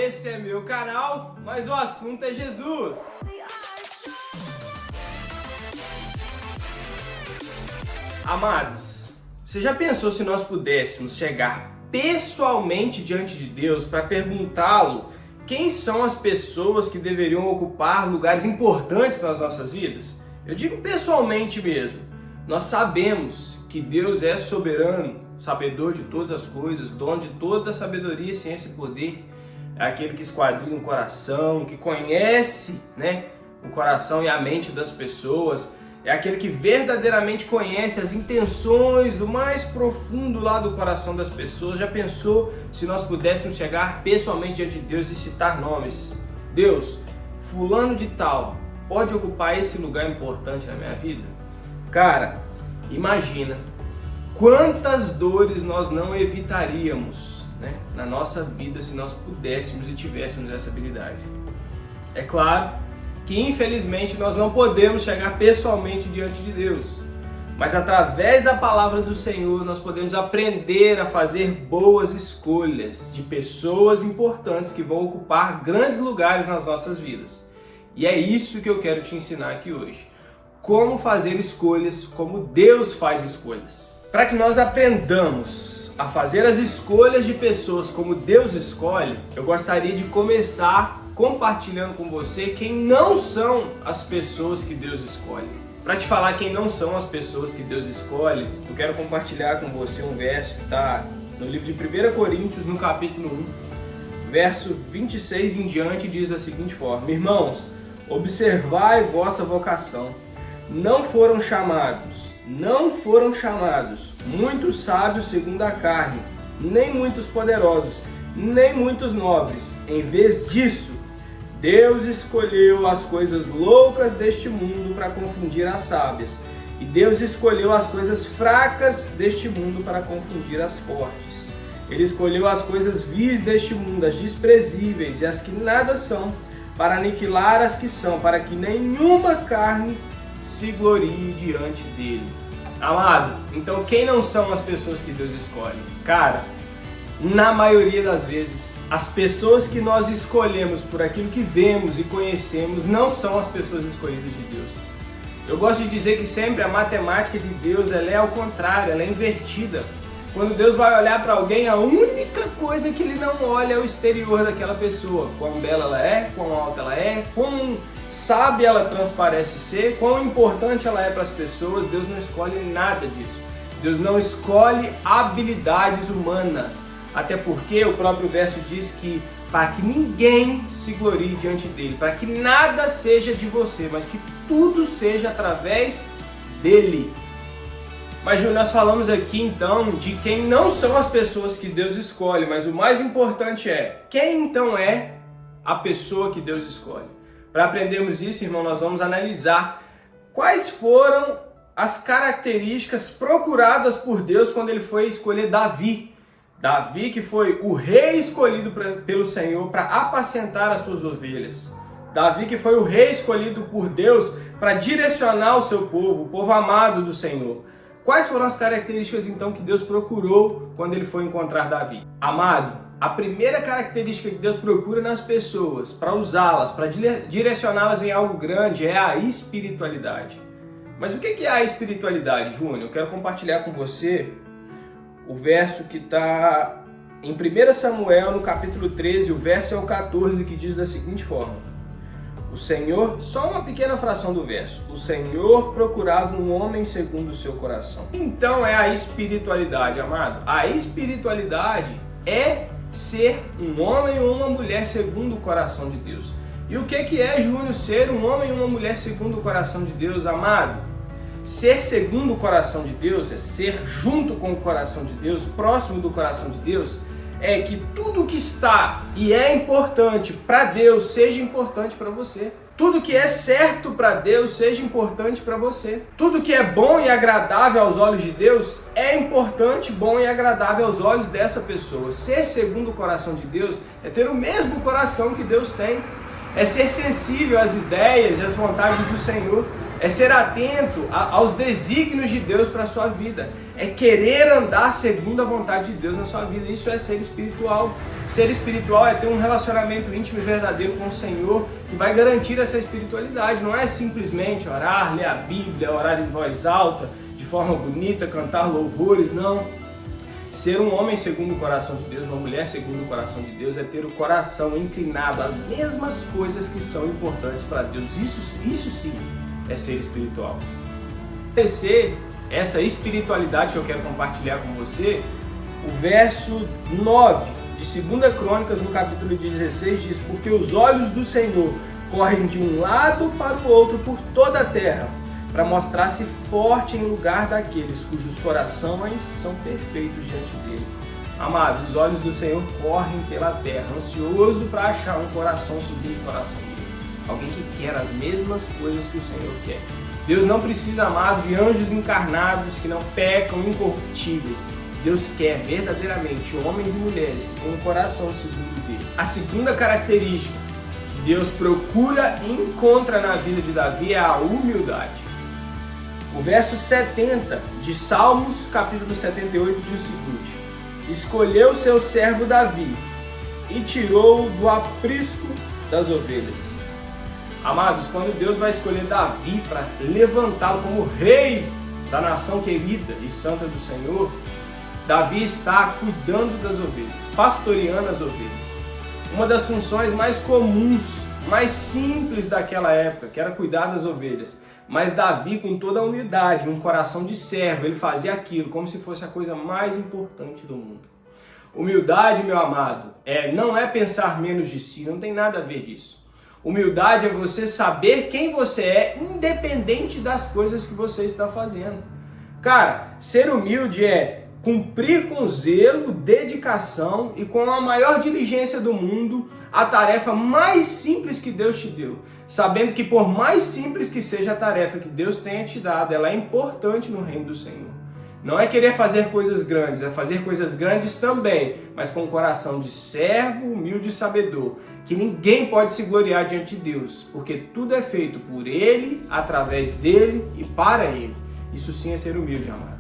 esse é meu canal, mas o assunto é Jesus. Amados, você já pensou se nós pudéssemos chegar pessoalmente diante de Deus para perguntá-lo quem são as pessoas que deveriam ocupar lugares importantes nas nossas vidas? Eu digo pessoalmente mesmo. Nós sabemos que Deus é soberano, sabedor de todas as coisas, dono de toda a sabedoria, ciência e poder. É aquele que esquadrinha o coração, que conhece, o coração e a mente das pessoas. É aquele que verdadeiramente conhece as intenções do mais profundo lá do coração das pessoas. Já pensou se nós pudéssemos chegar pessoalmente diante de Deus e citar nomes? Deus, fulano de tal, pode ocupar esse lugar importante na minha vida? Cara, imagina quantas dores nós não evitaríamos na nossa vida se nós pudéssemos e tivéssemos essa habilidade. É claro que infelizmente nós não podemos chegar pessoalmente diante de Deus, mas através da palavra do Senhor nós podemos aprender a fazer boas escolhas de pessoas importantes que vão ocupar grandes lugares nas nossas vidas. E é isso que eu quero te ensinar aqui hoje. Como fazer escolhas como Deus faz escolhas. Para que nós aprendamos a fazer as escolhas de pessoas como Deus escolhe, eu gostaria de começar compartilhando com você quem não são as pessoas que Deus escolhe. Para te falar quem não são as pessoas que Deus escolhe, eu quero compartilhar com você um verso que está no livro de 1 Coríntios, no capítulo 1, verso 26 em diante, diz da seguinte forma: Irmãos, observai vossa vocação. Não foram chamados muitos sábios segundo a carne, nem muitos poderosos, nem muitos nobres. Em vez disso, Deus escolheu as coisas loucas deste mundo para confundir as sábias, e Deus escolheu as coisas fracas deste mundo para confundir as fortes. Ele escolheu as coisas vis deste mundo, as desprezíveis e as que nada são, para aniquilar as que são, para que nenhuma carne se glorie diante dele. Amado, então quem não são as pessoas que Deus escolhe? Cara, na maioria das vezes, as pessoas que nós escolhemos por aquilo que vemos e conhecemos não são as pessoas escolhidas de Deus. Eu gosto de dizer que sempre a matemática de Deus ela é ao contrário, ela é invertida. Quando Deus vai olhar para alguém, a única coisa que Ele não olha é o exterior daquela pessoa. Quão bela ela é, quão alta ela é, quão sábia ela transparece ser, quão importante ela é para as pessoas. Deus não escolhe nada disso. Deus não escolhe habilidades humanas. Até porque o próprio verso diz que para que ninguém se glorie diante dele, para que nada seja de você, mas que tudo seja através dele. Mas Júnior, nós falamos aqui então de quem não são as pessoas que Deus escolhe, mas o mais importante é, quem então é a pessoa que Deus escolhe? Para aprendermos isso, irmão, nós vamos analisar quais foram as características procuradas por Deus quando ele foi escolher Davi. Davi, que foi o rei escolhido pelo Senhor para apacentar as suas ovelhas. Davi, que foi o rei escolhido por Deus para direcionar o seu povo, o povo amado do Senhor. Quais foram as características então que Deus procurou quando ele foi encontrar Davi? Amado, a primeira característica que Deus procura nas pessoas para usá-las, para direcioná-las em algo grande é a espiritualidade. Mas o que é a espiritualidade, Júnior? Eu quero compartilhar com você o verso que está em 1 Samuel, no capítulo 13, o verso é o 14, que diz da seguinte forma: O Senhor, só uma pequena fração do verso, o Senhor procurava um homem segundo o seu coração. Então é a espiritualidade, amado. A espiritualidade é ser um homem ou uma mulher segundo o coração de Deus. E o que é, Júnior, ser um homem ou uma mulher segundo o coração de Deus, amado? Ser segundo o coração de Deus é ser junto com o coração de Deus, próximo do coração de Deus, é que tudo que está e é importante para Deus seja importante para você. Tudo que é certo para Deus seja importante para você. Tudo que é bom e agradável aos olhos de Deus é importante, bom e agradável aos olhos dessa pessoa. Ser segundo o coração de Deus é ter o mesmo coração que Deus tem. É ser sensível às ideias e às vontades do Senhor. é ser atento aos desígnios de Deus para a sua vida, é querer andar segundo a vontade de Deus na sua vida. Isso é ser espiritual. Ser espiritual é ter um relacionamento íntimo e verdadeiro com o Senhor, que vai garantir essa espiritualidade. Não é simplesmente orar, ler a Bíblia, orar em voz alta, de forma bonita, cantar louvores, não. Ser um homem segundo o coração de Deus, uma mulher segundo o coração de Deus, é ter o coração inclinado às mesmas coisas que são importantes para Deus. Isso sim é ser espiritual. Essa espiritualidade que eu quero compartilhar com você, o verso 9 de 2 Crônicas, no capítulo 16, diz: porque os olhos do Senhor correm de um lado para o outro por toda a terra, para mostrar-se forte em lugar daqueles cujos corações são perfeitos diante dele. Amado, os olhos do Senhor correm pela terra, ansioso para achar um coração segundo o coração dele. Alguém que quer as mesmas coisas que o Senhor quer. Deus não precisa, amado, de anjos encarnados que não pecam, incorruptíveis. Deus quer verdadeiramente homens e mulheres que têm um coração segundo dele. A segunda característica que Deus procura e encontra na vida de Davi é a humildade. O verso 70 de Salmos, capítulo 78, diz o seguinte: escolheu seu servo Davi e tirou-o do aprisco das ovelhas. Amados, quando Deus vai escolher Davi para levantá-lo como rei da nação querida e santa do Senhor, Davi está cuidando das ovelhas, pastoreando as ovelhas. Uma das funções mais comuns, mais simples daquela época, que era cuidar das ovelhas. Mas Davi, com toda a humildade, um coração de servo, ele fazia aquilo como se fosse a coisa mais importante do mundo. Humildade, meu amado, não é pensar menos de si, não tem nada a ver disso. Humildade é você saber quem você é, independente das coisas que você está fazendo. Cara, ser humilde é cumprir com zelo, dedicação e com a maior diligência do mundo a tarefa mais simples que Deus te deu, sabendo que por mais simples que seja a tarefa que Deus tenha te dado, ela é importante no reino do Senhor. Não é querer fazer coisas grandes, é fazer coisas grandes também, mas com um coração de servo, humilde e sabedor, que ninguém pode se gloriar diante de Deus, porque tudo é feito por Ele, através dEle e para Ele. Isso sim é ser humilde, amado.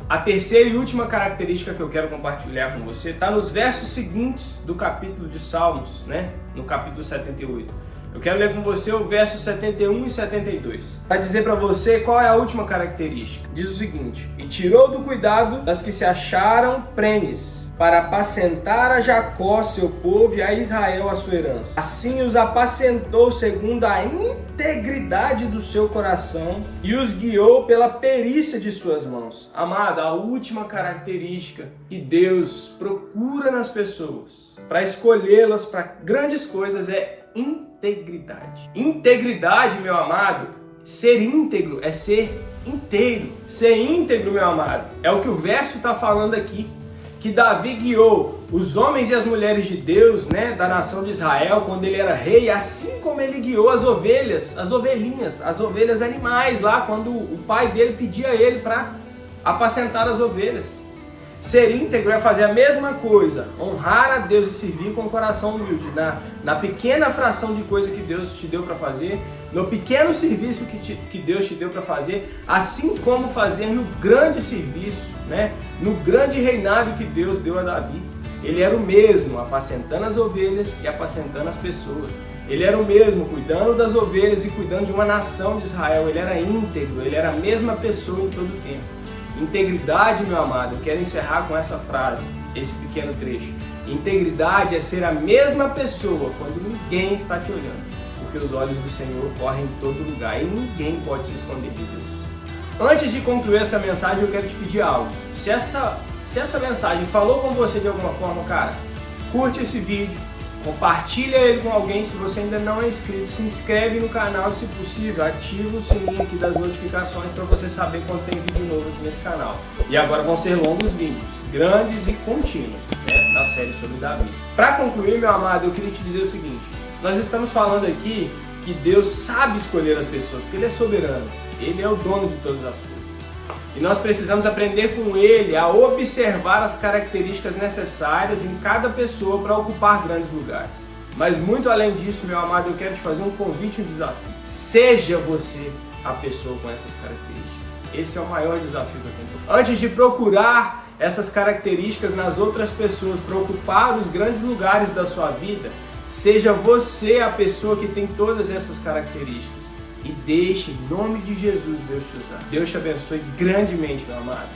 A terceira e última característica que eu quero compartilhar com você está nos versos seguintes do capítulo de Salmos, no capítulo 78. Eu quero ler com você o verso 71 e 72. Vai dizer para você qual é a última característica. Diz o seguinte: e tirou do cuidado das que se acharam prenhes, para apacentar a Jacó, seu povo, e a Israel, a sua herança. Assim os apacentou segundo a integridade do seu coração e os guiou pela perícia de suas mãos. Amado, a última característica que Deus procura nas pessoas para escolhê-las para grandes coisas é integridade. Integridade, meu amado, ser íntegro é ser inteiro. Ser íntegro, meu amado, é o que o verso está falando aqui. Que Davi guiou os homens e as mulheres de Deus, da nação de Israel, quando ele era rei, assim como ele guiou as ovelhas, as ovelhinhas, as ovelhas animais, lá quando o pai dele pedia a ele para apacentar as ovelhas. Ser íntegro é fazer a mesma coisa, honrar a Deus e servir com o coração humilde, na pequena fração de coisa que Deus te deu para fazer, no pequeno serviço que Deus te deu para fazer, assim como fazer no grande serviço, no grande reinado que Deus deu a Davi. Ele era o mesmo apacentando as ovelhas e apacentando as pessoas. Ele era o mesmo cuidando das ovelhas e cuidando de uma nação de Israel. Ele era íntegro, ele era a mesma pessoa em todo o tempo. Integridade, meu amado, eu quero encerrar com essa frase, esse pequeno trecho. Integridade é ser a mesma pessoa quando ninguém está te olhando, porque os olhos do Senhor correm em todo lugar e ninguém pode se esconder de Deus. Antes de concluir essa mensagem, eu quero te pedir algo. Se essa mensagem falou com você de alguma forma, cara, curte esse vídeo, compartilha ele com alguém. Se você ainda não é inscrito, se inscreve no canal, se possível, ativa o sininho aqui das notificações para você saber quando tem vídeo novo aqui nesse canal. E agora vão ser longos vídeos, grandes e contínuos, na série sobre Davi. Para concluir, meu amado, eu queria te dizer o seguinte: nós estamos falando aqui que Deus sabe escolher as pessoas, porque Ele é soberano, Ele é o dono de todas as coisas. E nós precisamos aprender com Ele a observar as características necessárias em cada pessoa para ocupar grandes lugares. Mas muito além disso, meu amado, eu quero te fazer um convite e um desafio. Seja você a pessoa com essas características. Esse é o maior desafio que eu tenho. Antes de procurar essas características nas outras pessoas para ocupar os grandes lugares da sua vida, seja você a pessoa que tem todas essas características. E deixe, em nome de Jesus, Deus te usar. Deus te abençoe grandemente, meu amado.